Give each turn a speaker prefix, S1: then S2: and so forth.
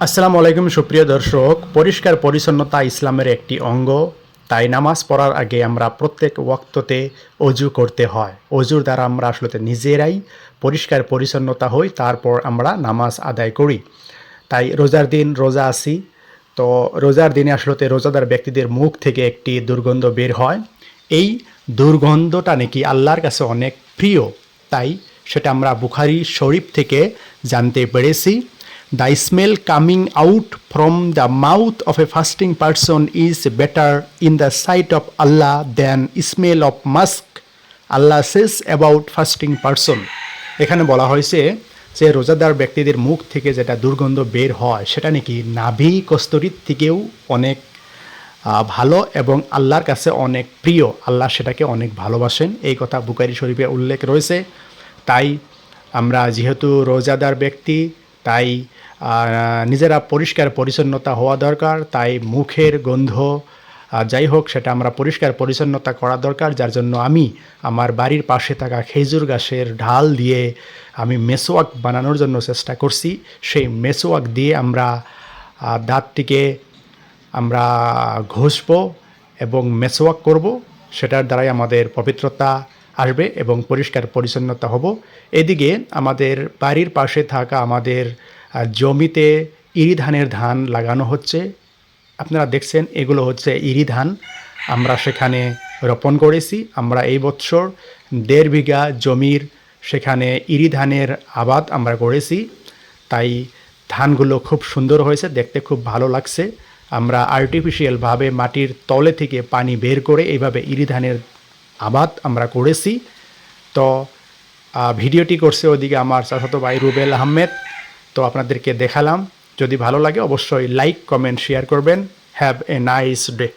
S1: আসসালামু আলাইকুম সুপ্রিয় দর্শক, পরিষ্কার পরিচ্ছন্নতা ইসলামের একটি অঙ্গ। তাই নামাজ পড়ার আগে আমরা প্রত্যেক ওয়াক্ততে অজু করতে হয়। অজুর দ্বারা আমরা আসলে নিজেরাই পরিষ্কার পরিচ্ছন্নতা হই, তারপর আমরা নামাজ আদায় করি। তাই রোজার দিন রোজা আছি, তো রোজার দিনে আসলে রোজাদার ব্যক্তিদের মুখ থেকে একটি দুর্গন্ধ বের হয়। এই দুর্গন্ধটা নাকি আল্লাহর কাছে অনেক প্রিয়, তাই সেটা আমরা বুখারী শরীফ থেকে জানতে পেরেছি। The smell coming out from the mouth of a fasting person is better in the sight of Allah than smell of musk. Allah says about fasting person. এখানে বলা হয়েছে যে রোজাদার ব্যক্তিদের মুখ থেকে যেটা দুর্গন্ধ বের হয় সেটা নাকি নাভি কস্তুরীর থেকেও অনেক ভালো এবং আল্লাহর কাছে অনেক প্রিয়। আল্লাহ সেটাকে অনেক ভালোবাসেন, এই কথা বুখারী শরীফে উল্লেখ রয়েছে। তাই আমরা যেহেতু রোজাদার ব্যক্তি, তাই নিজেরা পরিষ্কার পরিচ্ছন্নতা হওয়া দরকার। তাই মুখের গন্ধ যাই হোক সেটা আমরা পরিষ্কার পরিচ্ছন্নতা করা দরকার। যার জন্য আমি আমার বাড়ির পাশে থাকা খেজুর গাছের ঢাল দিয়ে আমি মেসোয়াক বানানোর জন্য চেষ্টা করছি। সেই মেসোয়াক দিয়ে আমরা দাঁতটিকে আমরা ঘষবো এবং মেসোয়াক করব, সেটার দ্বারাই আমাদের পবিত্রতা আসবে এবং পরিষ্কার পরিচ্ছন্নতা হব। এদিকে আমাদের বাড়ির পাশে থাকা আমাদের জমিতে ইরি ধানের ধান লাগানো হচ্ছে। আপনারা দেখছেন এগুলো হচ্ছে ইরি ধান, আমরা সেখানে রোপণ করেছি। আমরা এই বছর 1.5 বিঘা জমির সেখানে ইরি ধানের আবাদ আমরা করেছি। তাই ধানগুলো খুব সুন্দর হয়েছে, দেখতে খুব ভালো লাগছে। আমরা আর্টিফিশিয়ালভাবে মাটির তলে থেকে পানি বের করে এইভাবে ইরি ধানের আবাদ আমরা করেছি। তো ভিডিওটি করছে ওদিকে আমার চাচাতো ভাই রুবেল আহমেদ। তো আপনাদেরকে দেখালাম। যদি ভালো লাগে অবশ্যই লাইক, কমেন্ট, শেয়ার করবেন। Have a nice day.